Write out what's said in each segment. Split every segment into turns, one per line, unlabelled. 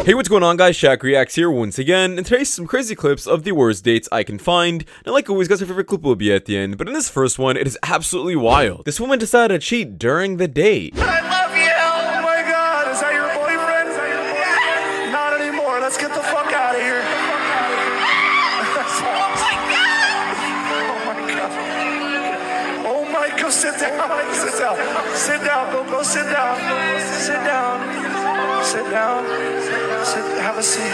Hey, what's going on guys, Shak-Reacts here once again, and today's some crazy clips of the worst dates I can find. And like always guys, our favorite clip will be at the end, but in this first one, it is absolutely wild. This woman decided to cheat during the date.
I love you! Oh my god, is that your boyfriend? Is that your boyfriend? Not anymore, let's get the fuck out of here. Oh my god! Oh my god, sit down, sit down. Sit down, go sit down. Sit down. Sit down. Have a seat.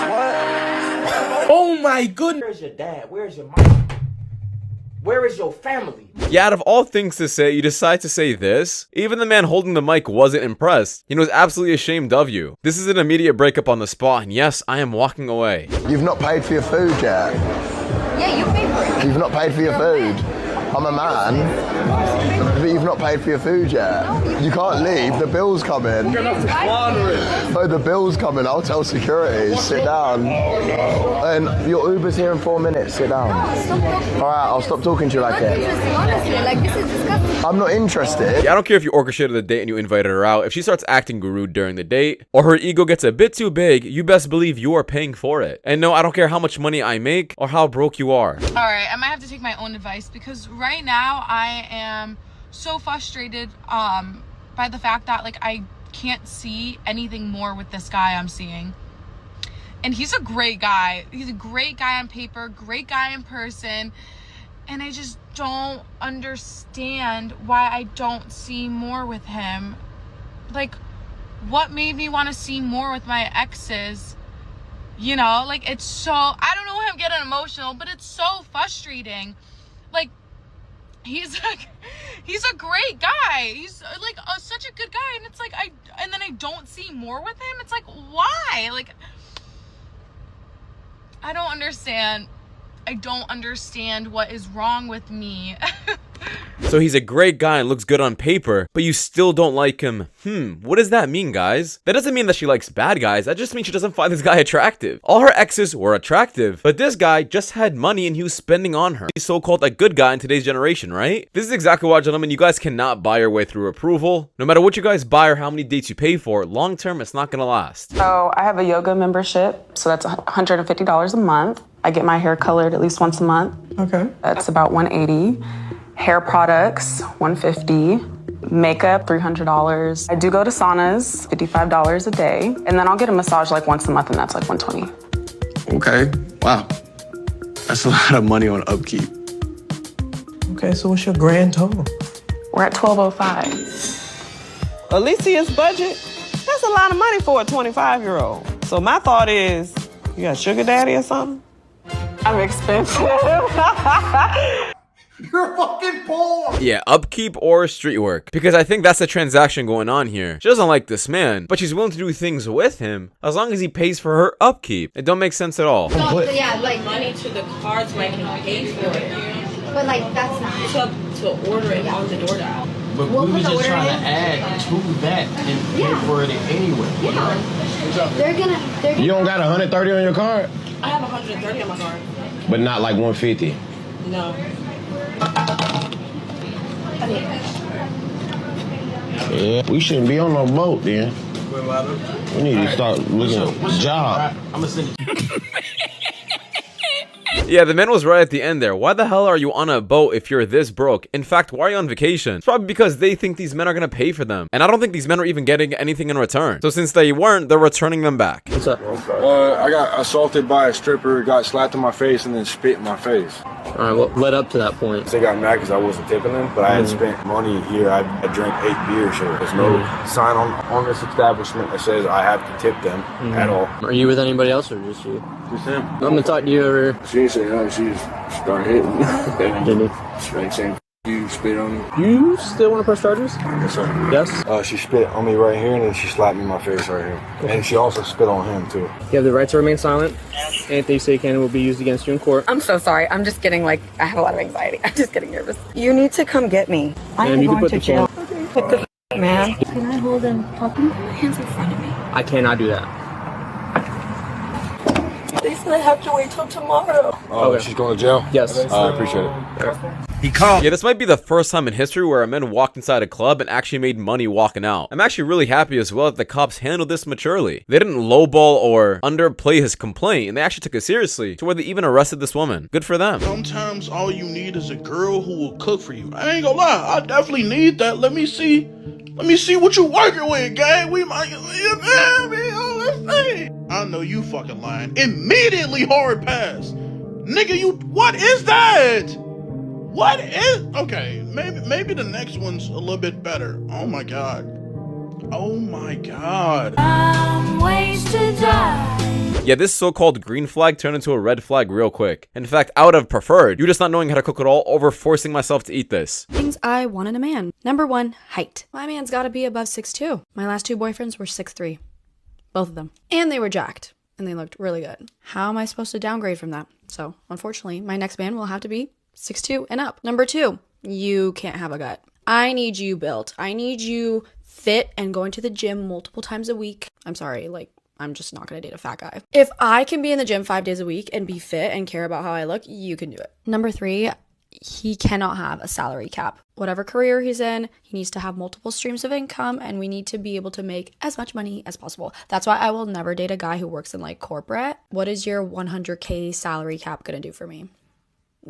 What?
Oh my goodness. Where's your dad? Where's your mom? Where is your family?
Yeah, out of all things to say, you decide to say this? Even the man holding the mic wasn't impressed. He was absolutely ashamed of you. This is an immediate breakup on the spot, and yes, I am walking away.
You've not paid for your food yet.
Yeah, you paid for it.
You've not paid for your food. I'm a man, but you've not paid for your food yet. You can't leave, the bill's coming. Oh, the bill's coming, I'll tell security. Sit down. And your Uber's here in 4 minutes, sit down. Alright, I'll stop talking to you like it.
Like, this is disgusting.
I'm not interested.
Yeah, I don't care if you orchestrated the date and you invited her out. If she starts acting rude during the date, or her ego gets a bit too big, you best believe you are paying for it. And no, I don't care how much money I make, or how broke you are.
Alright, I might have to take my own advice, because right now I am so frustrated by the fact that like I can't see anything more with this guy I'm seeing. And he's a great guy. He's a great guy on paper, great guy in person. And I just don't understand why I don't see more with him. Like, what made me want to see more with my exes? You know, like, it's so, I don't know why I'm getting emotional, but it's so frustrating. Like, he's a great guy. He's like such a good guy, and it's like and then I don't see more with him. It's like, why? Like, I don't understand. I don't understand what is wrong with me.
So he's a great guy and looks good on paper, but you still don't like him. What does that mean, guys? That doesn't mean that she likes bad guys. That just means she doesn't find this guy attractive. All her exes were attractive, but this guy just had money and he was spending on her. He's so-called a good guy in today's generation, right? This is exactly why, gentlemen, you guys cannot buy your way through approval. No matter what you guys buy or how many dates you pay for, long term, it's not gonna last.
So I have a yoga membership, so that's $150 a month. I get my hair colored at least once a month. Okay. That's about $180. Hair products, $150. Makeup, $300. I do go to saunas, $55 a day. And then I'll get a massage like once a month, and that's like $120.
Okay, wow. That's a lot of money on upkeep.
Okay, so what's your grand total?
We're at $1,205.
Alicia's budget? That's a lot of money for a 25-year-old. So my thought is, you got sugar daddy or something? I'm expensive.
You're fucking poor!
Yeah, upkeep or street work. Because I think that's the transaction going on here. She doesn't like this man, but she's willing to do things with him as long as he pays for her upkeep. It don't make sense at all.
So, yeah, like
money to the card so I can pay for it.
But like, that's not
To order it on the DoorDash.
But we were just trying to add to that and pay for it anyway.
Yeah. They're gonna
You don't got 130 on your card?
I have 130 on my card.
But not like 150?
No.
Yeah, we shouldn't be on no boat then. We need to start looking at a job.
I'm gonna send it.
Yeah, the man was right at the end there. Why the hell are you on a boat if you're this broke? In fact, why are you on vacation? It's probably because they think these men are gonna pay for them. And I don't think these men are even getting anything in return. So since they weren't, they're returning them back.
What's up?
I got assaulted by a stripper, got slapped in my face, and then spit in my face.
Alright, what led up to that point?
They got mad because I wasn't tipping them, but I had spent money here. I drank 8 beers here. There's no sign on this establishment that says I have to tip them at all.
Are you with anybody else or just you?
Just him.
I'm gonna talk to you over.
She didn't say nothing. She just started hitting me.
Didn't
Straight saying, you spit on me.
you still want to press charges?
Yes, sir.
Yes?
She spit on me right here, and then she slapped me in my face right here. And she also spit on him, too.
You have the right to remain silent. Anything you say can will be used against you in court.
I'm so sorry. I'm just getting like, I have a lot of anxiety. I'm just getting nervous. You need to come get me. I am
you can
going
put
to
the
jail. What the man?
Can I hold him puppy?
Hands in front of me.
I cannot do that.
They said I have to wait till tomorrow.
Oh, okay. She's going to jail?
Yes.
I appreciate it.
He called. Yeah, this might be the first time in history where a man walked inside a club and actually made money walking out. I'm actually really happy as well that the cops handled this maturely. They didn't lowball or underplay his complaint, and they actually took it seriously to where they even arrested this woman. Good for them.
Sometimes all you need is a girl who will cook for you. I ain't gonna lie, I definitely need that. Let me see what you working with, gang. We might, I know you fucking lying. Immediately hard pass. Nigga, what is that? What is, okay, maybe the next one's a little bit better. Oh my God. Oh my God.
Yeah, this so-called green flag turned into a red flag real quick. In fact, I would have preferred you just not knowing how to cook at all over forcing myself to eat this.
Things I want in a man. Number 1, height. My man's gotta be above 6'2". My last 2 boyfriends were 6'3". Both of them. And they were jacked. And they looked really good. How am I supposed to downgrade from that? So, unfortunately, my next man will have to be 6'2" and up. Number 2, you can't have a gut. I need you built. I need you fit and going to the gym multiple times a week. I'm sorry, I'm just not gonna date a fat guy. If I can be in the gym 5 days a week and be fit and care about how I look, you can do it. Number 3, he cannot have a salary cap. Whatever career he's in, he needs to have multiple streams of income, and we need to be able to make as much money as possible. That's why I will never date a guy who works in corporate. What is your 100K salary cap gonna do for me?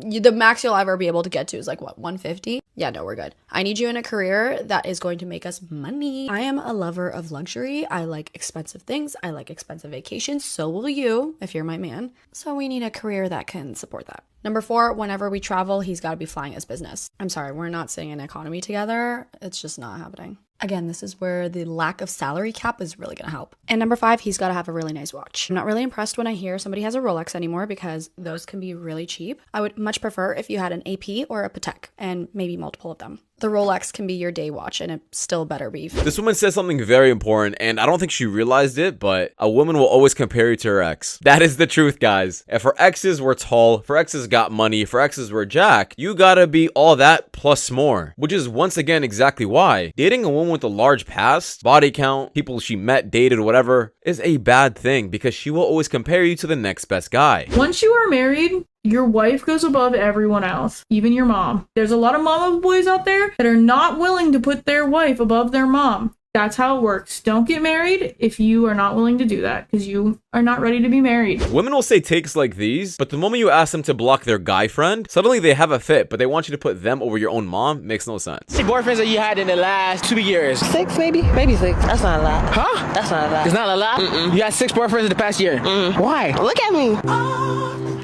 The max you'll ever be able to get to is 150? Yeah, no, we're good. I need you in a career that is going to make us money. I am a lover of luxury. I like expensive things. I like expensive vacations. So will you, if you're my man. So we need a career that can support that. Number 4, whenever we travel, he's got to be flying his business. I'm sorry, we're not sitting in economy together. It's just not happening. Again, this is where the lack of salary cap is really going to help. And number 5, he's got to have a really nice watch. I'm not really impressed when I hear somebody has a Rolex anymore because those can be really cheap. I would much prefer if you had an AP or a Patek and maybe multiple of them. The Rolex can be your day watch and it still better be.
This woman says something very important, and I don't think she realized it, but a woman will always compare you to her ex. That is the truth, guys. If her exes were tall, if her exes got money, if her exes were jacked, you gotta be all that plus more. Which is once again exactly why dating a woman with a large past, body count, people she met, dated, whatever, is a bad thing because she will always compare you to the next best guy.
Once you are married, your wife goes above everyone else, even your mom. There's a lot of mama boys out there that are not willing to put their wife above their mom. That's how it works. Don't get married if you are not willing to do that because you are not ready to be married.
Women will say takes like these, but the moment you ask them to block their guy friend, suddenly they have a fit, but they want you to put them over your own mom. Makes no sense.
How many boyfriends that you had in the last 2 years?
6 maybe? Maybe 6. That's not a lot.
Huh?
That's not a lot.
It's not a lot?
Mm-mm.
You had 6 boyfriends in the past year? Why?
Look at me.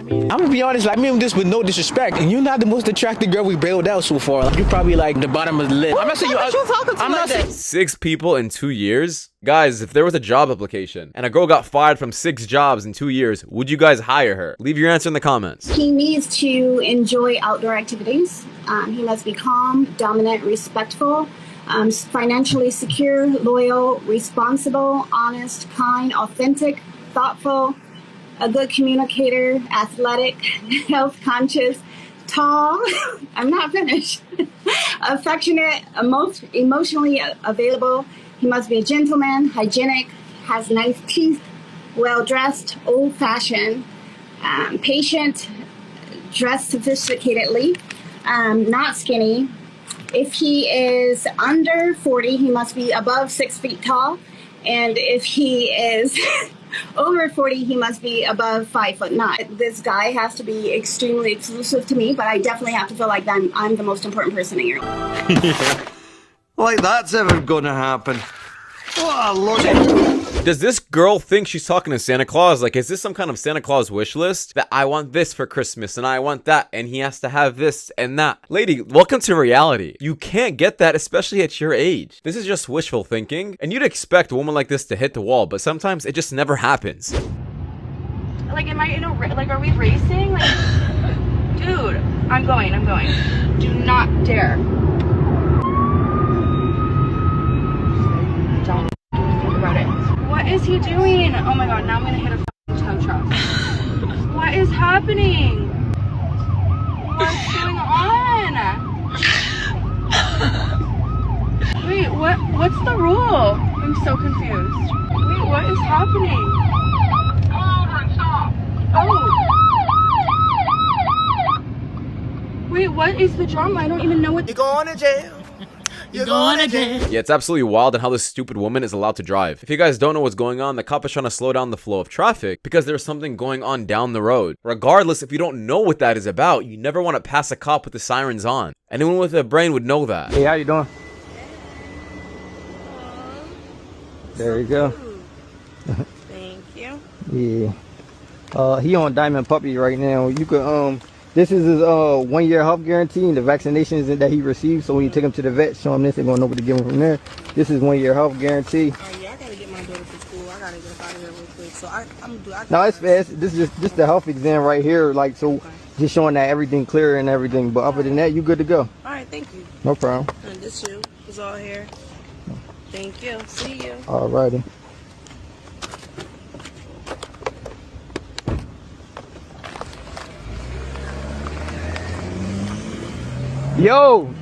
I'm gonna be honest, I mean this with no disrespect. And you're not the most attractive girl we bailed out so far. You're probably the bottom of the list. I'm not saying
I'm not saying
6 people in 2 years? Guys, if there was a job application and a girl got fired from 6 jobs in 2 years, would you guys hire her? Leave your answer in the comments.
He needs to enjoy outdoor activities. He must be calm, dominant, respectful, financially secure, loyal, responsible, honest, kind, authentic, thoughtful, a good communicator, athletic, health conscious, tall, I'm not finished, affectionate, emotionally available. He must be a gentleman, hygienic, has nice teeth, well-dressed, old-fashioned, patient, dressed sophisticatedly, not skinny. If he is under 40, he must be above 6 feet tall. And if he is over 40, he must be above 5'9". This guy has to be extremely exclusive to me, but I definitely have to feel like I'm the most important person in your life.
Like that's ever gonna happen. What a logic.
Does this girl think she's talking to Santa Claus? Is this some kind of Santa Claus wish list? That I want this for Christmas and I want that and he has to have this and that. Lady, welcome to reality. You can't get that, especially at your age. This is just wishful thinking, and you'd expect a woman like this to hit the wall, but sometimes it just never happens.
Am I in a are we racing? Dude, I'm going. Do not dare. Don't think about it. What is he doing? Oh my god, now I'm gonna hit a tow truck. What is happening? What's going on? Wait, what's the rule? I'm so confused. Wait, what is happening?
Wait, what is the drama? I don't even know what.
You're going to jail. You're going to jail.
Yeah, it's absolutely wild on how this stupid woman is allowed to drive. If you guys don't know what's going on, the cop is trying to slow down the flow of traffic because there's something going on down the road. Regardless, if you don't know what that is about, you never want to pass a cop with the sirens on. Anyone with a brain would know that.
Hey, how you doing? There you go.
Thank you.
Yeah. He on Diamond Puppy right now. You could this is his 1 year health guarantee and the vaccinations that he received. So when you take him to the vet, show him this, they're gonna know what to give him from there. This is 1 year health guarantee.
Oh yeah, I gotta get my daughter to school. I gotta get out of here real quick. So I'm gonna do.
No, it's fast. This is just the health exam right here. Like, so just showing that everything clear and everything. But other than that, you good to go.
All right, thank you.
No problem.
And this you is all here. Thank you. See you.
Alrighty. Yo!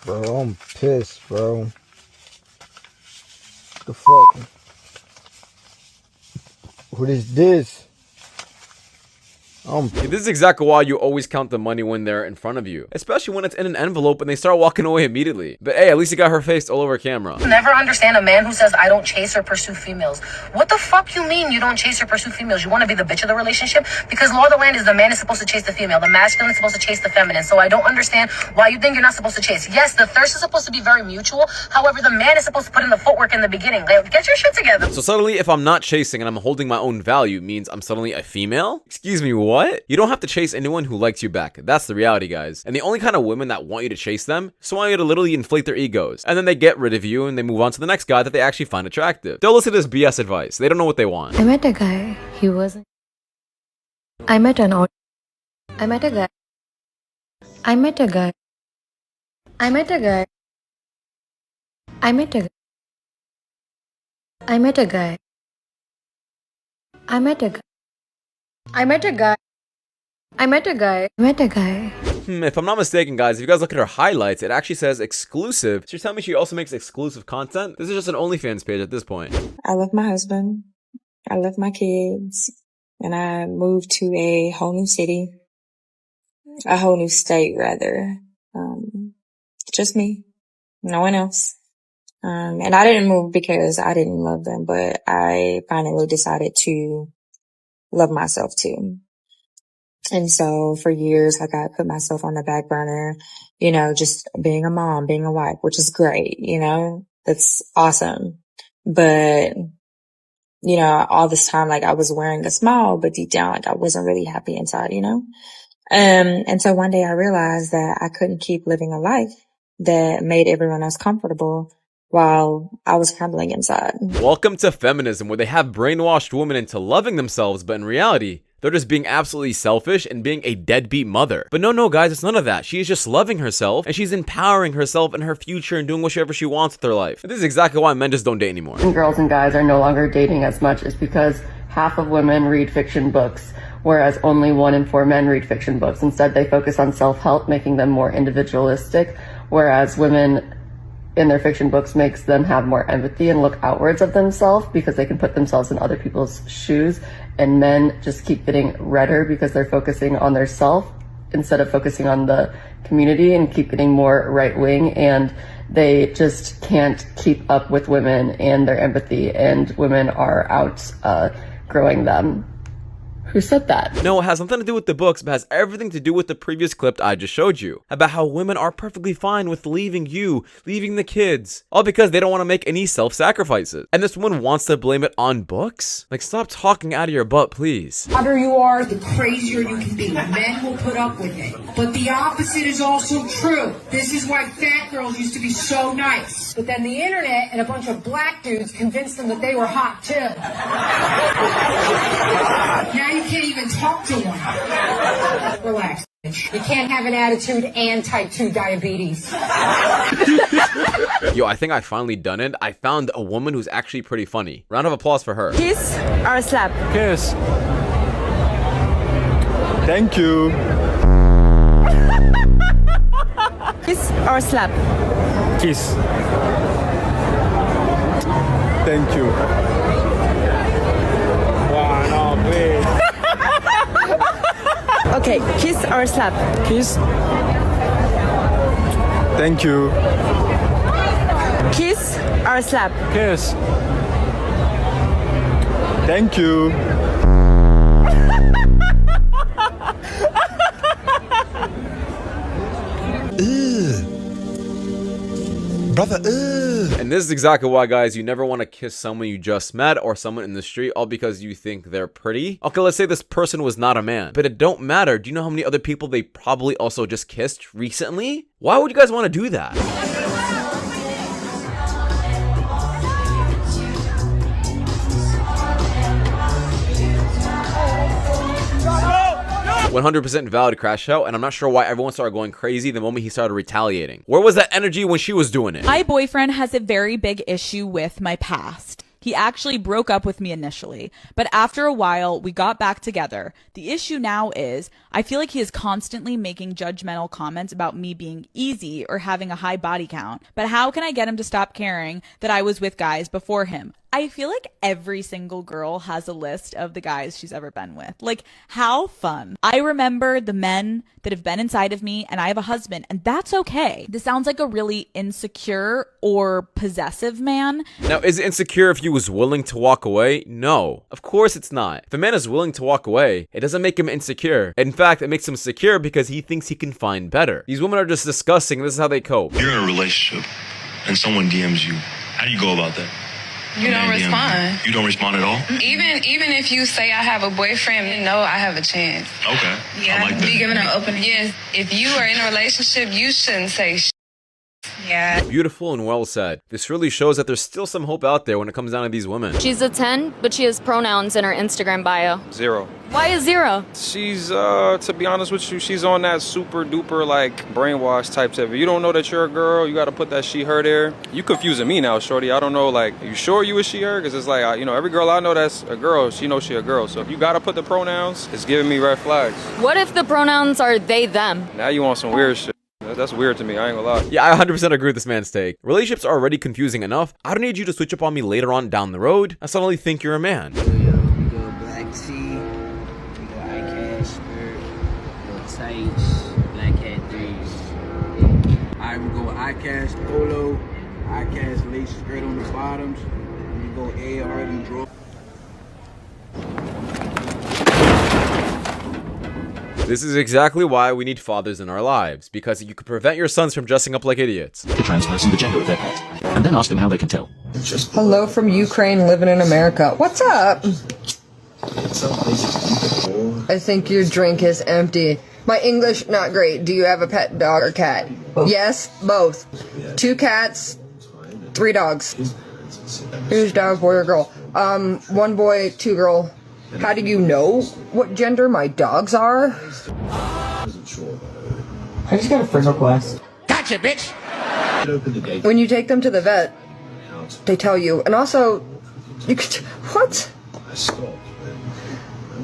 Bro, I'm pissed, bro. The fuck? What is this?
This is exactly why you always count the money when they're in front of you, especially when it's in an envelope and they start walking away immediately. But hey, at least you got her face all over camera.
Never understand a man who says I don't chase or pursue females. What the fuck you mean you don't chase or pursue females? You want to be the bitch of the relationship? Because law of the land is the man is supposed to chase the female, the masculine is supposed to chase the feminine. So I don't understand why you think you're not supposed to chase. Yes, the thirst is supposed to be very mutual. However, the man is supposed to put in the footwork in the beginning. Like, get your shit together.
So suddenly, if I'm not chasing and I'm holding my own value, means I'm suddenly a female? Excuse me, what? You don't have to chase anyone who likes you back. That's the reality, guys. And the only kind of women that want you to chase them, so want you to literally inflate their egos. And then they get rid of you and they move on to the next guy that they actually find attractive. They'll listen to this BS advice. They don't know what they want.
I met a guy. He wasn't. I met a guy. I met a guy. I met a guy. I met a guy. I met a guy. I met a guy. I met a guy. I met a guy. I met a guy. I met a guy.
If I'm not mistaken, guys, if you guys look at her highlights, it actually says exclusive. So you're telling me she also makes exclusive content? This is just an OnlyFans page at this point.
I left my husband. I left my kids. And I moved to a whole new city. A whole new state, rather. Just me. No one else. And I didn't move because I didn't love them, but I finally decided to love myself too. And so for years, like I put myself on the back burner, you know, just being a mom, being a wife, which is great, you know, that's awesome. But, you know, all this time, like I was wearing a smile, but deep down, like I wasn't really happy inside, you know? And so one day I realized that I couldn't keep living a life that made everyone else comfortable while I was crumbling inside.
Welcome to feminism, where they have brainwashed women into loving themselves, but in reality, they're just being absolutely selfish and being a deadbeat mother. But no, guys, it's none of that. She is just loving herself, and she's empowering herself and her future and doing whatever she wants with her life. And this is exactly why men just don't date anymore.
And girls and guys are no longer dating as much is because half of women read fiction books, whereas only 1 in 4 men read fiction books. Instead, they focus on self-help, making them more individualistic, whereas women in their fiction books makes them have more empathy and look outwards of themselves because they can put themselves in other people's shoes. And men just keep getting redder because they're focusing on their self instead of focusing on the community, and keep getting more right wing, and they just can't keep up with women and their empathy, and women are outgrowing them. Who said that?
No, it has nothing to do with the books, but has everything to do with the previous clip I just showed you. About how women are perfectly fine with leaving you, leaving the kids. All because they don't want to make any self-sacrifices. And this woman wants to blame it on books? Like, stop talking out of your butt, please.
The harder you are, the crazier you can be. Men will put up with it. But the opposite is also true. This is why fat girls used to be so nice. But then the internet and a bunch of black dudes convinced them that they were hot too. Now you can't even talk to one. Relax. You can't have an attitude and type 2 diabetes.
Yo, I think I finally done it. I found a woman who's actually pretty funny. Round of applause for her.
Kiss or slap?
Kiss. Thank you.
Kiss or slap?
Kiss. Thank you. Wow.
Okay, kiss or slap?
Kiss. Thank you.
Kiss or slap?
Kiss. Thank you.
Brother, And this is exactly why, guys, you never want to kiss someone you just met or someone in the street all because you think they're pretty. Okay, let's say this person was not a man, but it don't matter. Do you know how many other people they probably also just kissed recently? Why would you guys want to do that? 100% valid crash out, and I'm not sure why everyone started going crazy the moment he started retaliating. Where was that energy when she was doing it?
My boyfriend has a very big issue with my past. He actually broke up with me initially, but after a while, we got back together. The issue now is, I feel like he is constantly making judgmental comments about me being easy or having a high body count. But how can I get him to stop caring that I was with guys before him? I feel like every single girl has a list of the guys she's ever been with. Like, how fun. I remember the men that have been inside of me, and I have a husband, and that's okay. This sounds like a really insecure or possessive man.
Now, is it insecure if he was willing to walk away? No, of course it's not. If a man is willing to walk away, it doesn't make him insecure. In fact, it makes him secure because he thinks he can find better. These women are just disgusting, and this is how they cope.
You're in a relationship, and someone DMs you. How do you go about that?
You don't respond.
You don't respond at all?
Even if you say I have a boyfriend, no, I have a chance.
Okay.
Yeah,
I like that.
be given an opening. Yes, if you are in a relationship, you shouldn't say shit. Yeah.
Beautiful and well said. This really shows that there's still some hope out there when it comes down to these women.
She's a 10, but she has pronouns in her Instagram bio.
0.
Why is 0?
She's, to be honest with you, she's on that super duper, like, brainwash type stuff. If you don't know that you're a girl, you gotta put that she, her there. You confusing me now, shorty. I don't know, like, you sure you a she, her? Because it's like, you know, every girl I know that's a girl, she knows she a girl. So if you gotta put the pronouns, it's giving me red flags.
What if the pronouns are they, them?
Now you want some weird shit. That's weird to me, I ain't gonna lie.
Yeah, I 100% agree with this man's take. Relationships are already confusing enough. I don't need you to switch up on me later on down the road. I suddenly think you're a man.
We go black tee, we go eye-cash skirt, we go tights, black hat threes. Alright, we go eye-cash polo, eye-cash lace skirt on the bottoms, and we go AR draw.
This is exactly why we need fathers in our lives, because you could prevent your sons from dressing up like idiots.
The trans person, the gender of their pet, and then ask them how they can tell.
Hello from Ukraine, living in America. What's up? I think your drink is empty. My English, not great. Do you have a pet dog or cat? Both. Yes, both. 2 cats, 3 dogs. Who's dog, boy or girl? 1 boy, 2 girl. How do you know what gender my dogs are?
I just got a friend request.
Gotcha, bitch! When you take them to the vet, they tell you. And also, you could... What?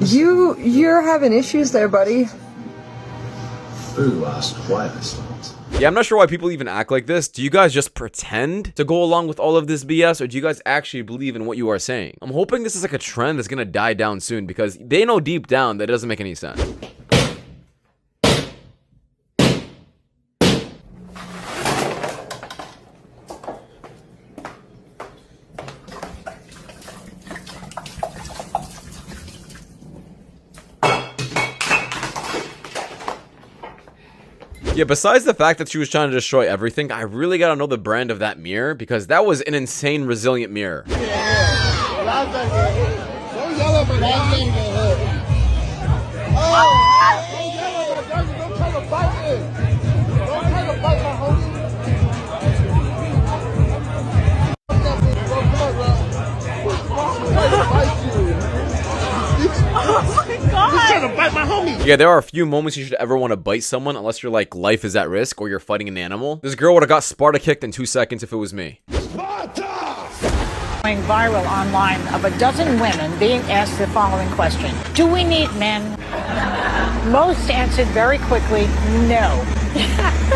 You're having issues there, buddy.
Yeah, I'm not sure why people even act like this. Do you guys just pretend to go along with all of this BS, or do you guys actually believe in what you are saying? I'm hoping this is like a trend that's gonna die down soon, because they know deep down that it doesn't make any sense. Yeah, besides the fact that she was trying to destroy everything, I really gotta know the brand of that mirror, because that was an insane resilient mirror. Yeah, there are a few moments you should ever want to bite someone unless you're like life is at risk or you're fighting an animal. This girl would have got Sparta kicked in 2 seconds if it was me.
Going viral online of a dozen women being asked the following question: do we need men? Most answered very quickly, no.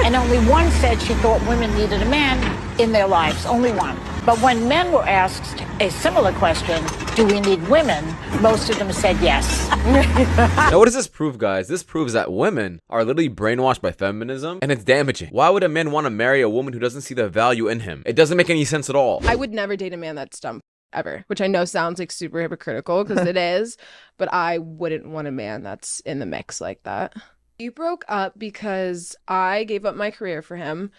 And only one said she thought women needed a man in their lives, only one. But when men were asked a similar question, do we need women? Most of them said yes.
Now what does this prove, guys? This proves that women are literally brainwashed by feminism, and it's damaging. Why would a man want to marry a woman who doesn't see the value in him? It doesn't make any sense at all.
I would never date a man that's dumb ever, which I know sounds like super hypocritical because it is, but I wouldn't want a man that's in the mix like that. We broke up because I gave up my career for him.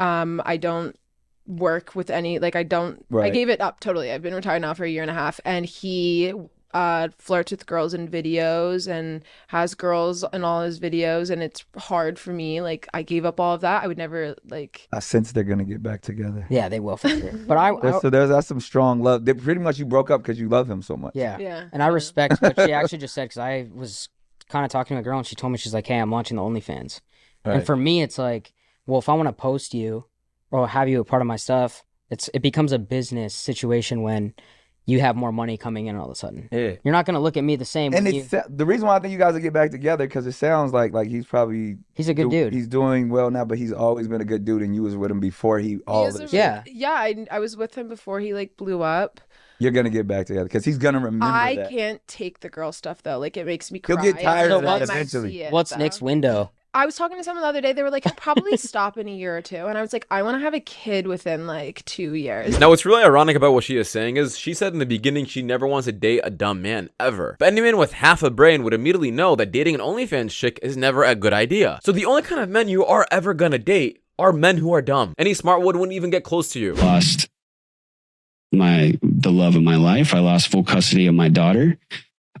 I don't work with any, like I gave it up totally. I've been retired now for a year and a half, and he flirts with girls in videos and has girls in all his videos, and it's hard for me. Like I gave up all of that. I would never
I sense they're gonna get back together.
Yeah, they will for sure. But
that's some strong love. Pretty much you broke up because you love him so much.
Yeah. And I respect what she actually just said, because I was kind of talking to a girl and she told me, she's like, hey, I'm launching the OnlyFans. Right. And for me, it's like, well, if I want to post you or have you a part of my stuff, it becomes a business situation when you have more money coming in all of a sudden. Yeah. You're not going to look at me the same.
And the reason why I think you guys will get back together, because it sounds like he's a good dude. He's doing well now, but he's always been a good dude, and you was with him before all this.
Yeah, I was with him before he blew up.
You're going to get back together because he's going to remember that.
I can't take the girl stuff, though. Like, it makes me cry.
He'll get tired of that eventually.
What's next window?
I was talking to someone the other day. They were like, he'll probably stop in a year or two. And I was like, I want to have a kid within 2 years.
Now, what's really ironic about what she is saying is she said in the beginning she never wants to date a dumb man, ever. But any man with half a brain would immediately know that dating an OnlyFans chick is never a good idea. So the only kind of men you are ever gonna date are men who are dumb. Any smart one wouldn't even get close to you.
Lost the love of my life. I lost full custody of my daughter.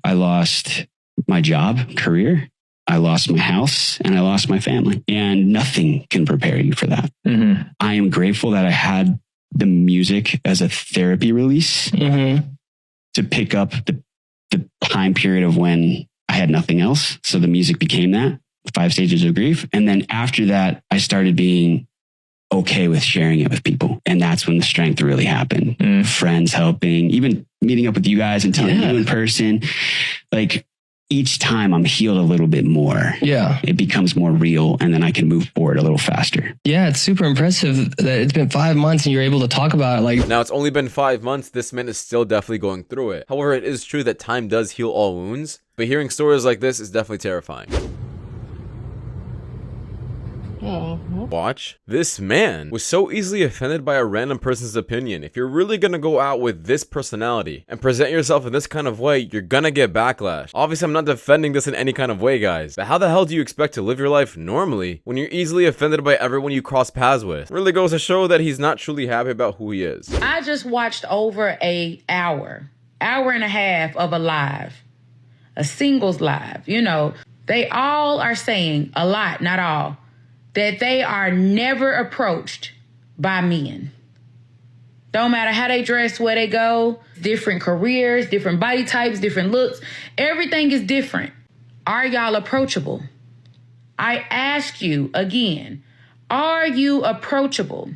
I lost my job, career. I lost my house, and I lost my family, and nothing can prepare you for that. Mm-hmm. I am grateful that I had the music as a therapy release to pick up the time period of when I had nothing else. So the music became that, 5 stages of grief. And then after that, I started being okay with sharing it with people. And that's when the strength really happened. Friends helping, even meeting up with you guys and telling you in person, each time I'm healed a little bit more. Yeah. It becomes more real, and then I can move forward a little faster.
Yeah, it's super impressive that it's been 5 months and you're able to talk about it.
Now, it's only been 5 months. This man is still definitely going through it. However, it is true that time does heal all wounds, but hearing stories like this is definitely terrifying. Watch. This man was so easily offended by a random person's opinion. If you're really gonna go out with this personality and present yourself in this kind of way, you're gonna get backlash. Obviously, I'm not defending this in any kind of way, guys, but how the hell do you expect to live your life normally when you're easily offended by everyone you cross paths with? It really goes to show that he's not truly happy about who he is.
I just watched over an hour and a half of a live, a singles live. They all are saying, a lot, not all, that they are never approached by men. Don't matter how they dress, where they go, different careers, different body types, different looks. Everything is different. Are y'all approachable? I ask you again, are you approachable?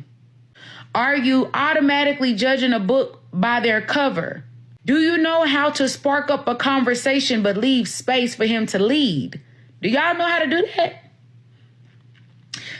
Are you automatically judging a book by their cover? Do you know how to spark up a conversation but leave space for him to lead? Do y'all know how to do that?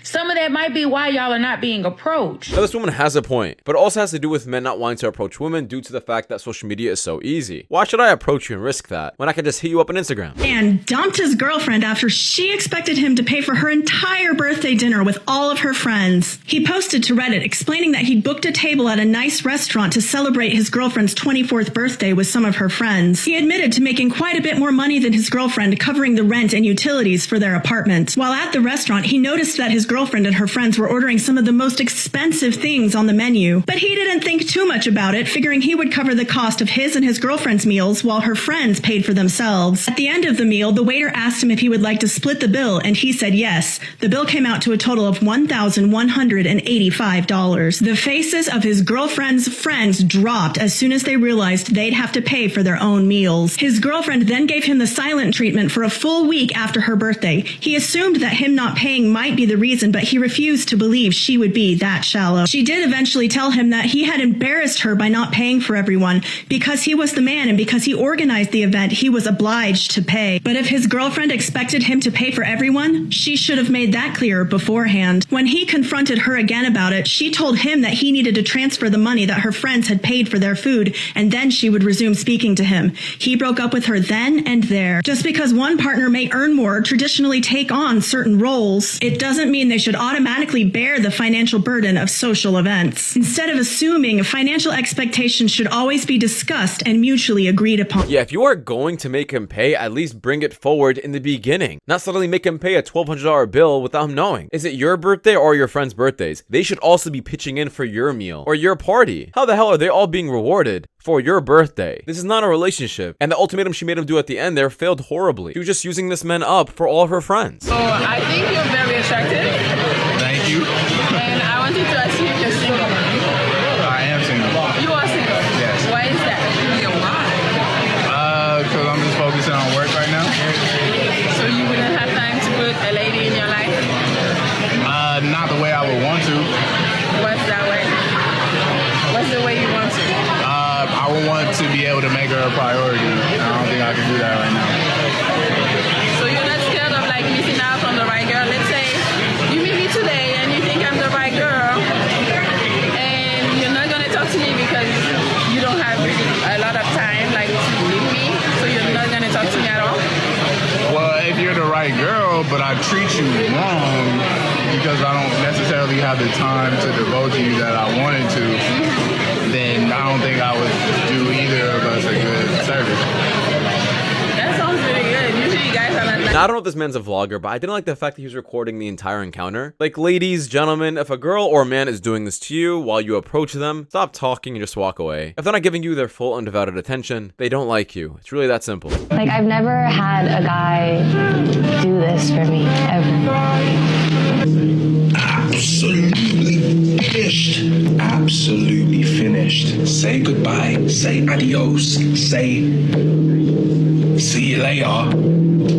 Some of that might be why y'all are not being approached.
Now, this woman has a point, but it also has to do with men not wanting to approach women due to the fact that social media is so easy. Why should I approach you and risk that when I could just hit you up on Instagram?
And dumped his girlfriend after she expected him to pay for her entire birthday dinner with all of her friends. He posted to Reddit explaining that he'd booked a table at a nice restaurant to celebrate his girlfriend's 24th birthday with some of her friends. He admitted to making quite a bit more money than his girlfriend, covering the rent and utilities for their apartment. While at the restaurant, he noticed that his girlfriend and her friends were ordering some of the most expensive things on the menu, but he didn't think too much about it, figuring he would cover the cost of his and his girlfriend's meals while her friends paid for themselves. At the end of the meal, the waiter asked him if he would like to split the bill, and he said yes. The bill came out to a total of $1,185. The faces of his girlfriend's friends dropped as soon as they realized they'd have to pay for their own meals. His girlfriend then gave him the silent treatment for a full week after her birthday. He assumed that him not paying might be the reason, but he refused to believe she would be that shallow. She did eventually tell him that he had embarrassed her by not paying for everyone. Because he was the man and because he organized the event, he was obliged to pay. But if his girlfriend expected him to pay for everyone, she should have made that clear beforehand. When he confronted her again about it, she told him that he needed to transfer the money that her friends had paid for their food, and then she would resume speaking to him. He broke up with her then and there. Just because one partner may earn more or traditionally take on certain roles, it doesn't mean they should automatically bear the financial burden of social events. Instead of assuming, financial expectations should always be discussed and mutually agreed upon.
Yeah, if you are going to make him pay, at least bring it forward in the beginning. Not suddenly make him pay a $1,200 bill without him knowing. Is it your birthday or your friend's birthdays? They should also be pitching in for your meal or your party. How the hell are they all being rewarded for your birthday? This is not a relationship. And the ultimatum she made him do at the end there failed horribly. She was just using this man up for all of her friends.
So I think you're very attractive.
Thank you.
And I wanted to ask you if you're single.
I am single.
You are single?
Yes.
Why is that?
Because I'm just focusing on work right now.
So you wouldn't have time to put a lady in your life?
Not the way I would want to.
What's that way? What's the way you want to?
I would want to be able to make her a priority. I don't think I can do that right now.
So you're not scared of like missing out on the right girl? Let's say you meet me today and you think I'm the right girl and you're not going to talk to me because you don't have a lot of time like to meet me, so you're not going to talk to me at all?
Well, if you're the right girl, but I treat you wrong because I don't necessarily have the time to devote to you that I wanted to, then I don't think I would do either of us a good service.
That sounds really good. Usually you guys are not like...
Now, I don't know if this man's a vlogger, but I didn't like the fact that he was recording the entire encounter. Like, ladies, gentlemen, if a girl or a man is doing this to you while you approach them, stop talking and just walk away. If they're not giving you their full undivided attention, they don't like you. It's really that simple.
Like, I've never had a guy do this for me, ever.
Absolutely finished. Absolutely finished. Say goodbye. Say adios. Say see you later,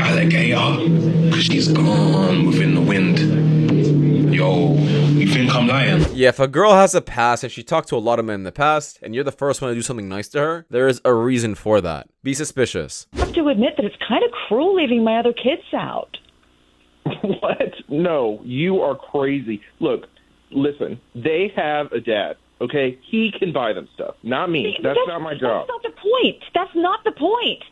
alligator. Because she's gone within the wind. Yo, you think I'm lying?
Yeah, if a girl has a past and she talked to a lot of men in the past, and you're the first one to do something nice to her, there is a reason for that. Be suspicious.
I have to admit that it's kind of cruel leaving my other kids out.
What? No, you are crazy. Look, listen, they have a dad, okay? He can buy them stuff, not me. That's not my job.
That's not the point. That's not the point.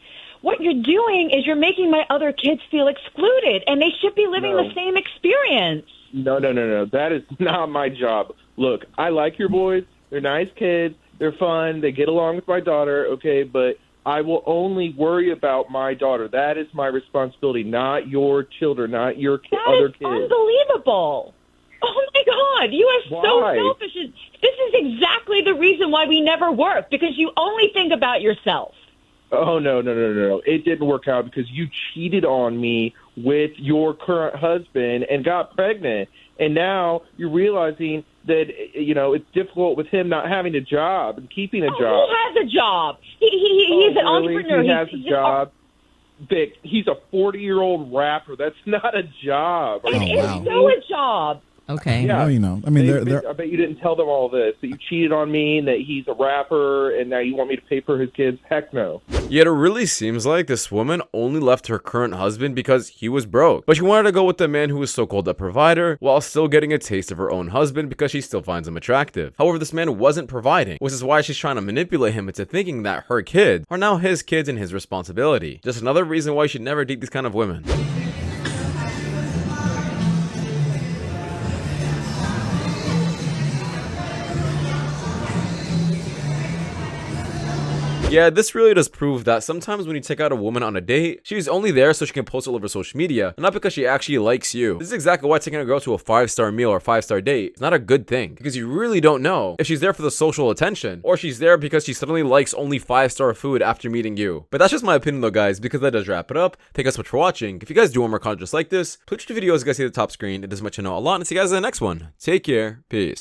What you're doing is you're making my other kids feel excluded, and they should be living the same experience.
No. That is not my job. Look, I like your boys. They're nice kids. They're fun. They get along with my daughter, okay? But I will only worry about my daughter. That is my responsibility, not your children, not your other kids.
That is unbelievable. Oh, my God. You are so selfish. This is exactly the reason why we never work, because you only think about yourself.
Oh, no. It didn't work out because you cheated on me with your current husband and got pregnant. And now you're realizing that, you know, it's difficult with him not having a job and keeping a job.
Who has a job? He's an entrepreneur.
He has a job. Vic, he's a 40-year-old rapper. That's not a job.
It is so a job.
Okay.
Yeah.
Well, you know, I mean,
I bet you didn't tell them all this, that you cheated on me and that he's a rapper and now you want me to pay for his kids. Heck no.
Yet it really seems like this woman only left her current husband because he was broke. But she wanted to go with the man who was so-called a provider while still getting a taste of her own husband because she still finds him attractive. However, this man wasn't providing, which is why she's trying to manipulate him into thinking that her kids are now his kids and his responsibility. Just another reason why you should never date these kind of women. Yeah, this really does prove that sometimes when you take out a woman on a date, she's only there so she can post it all over social media, and not because she actually likes you. This is exactly why taking a girl to a 5-star meal or 5-star date is not a good thing, because you really don't know if she's there for the social attention, or she's there because she suddenly likes only 5-star food after meeting you. But that's just my opinion though, guys, because that does wrap it up. Thank you guys so much for watching. If you guys do want more content just like this, please watch the videos you guys see at the top screen. It does much to know a lot, and see you guys in the next one. Take care. Peace.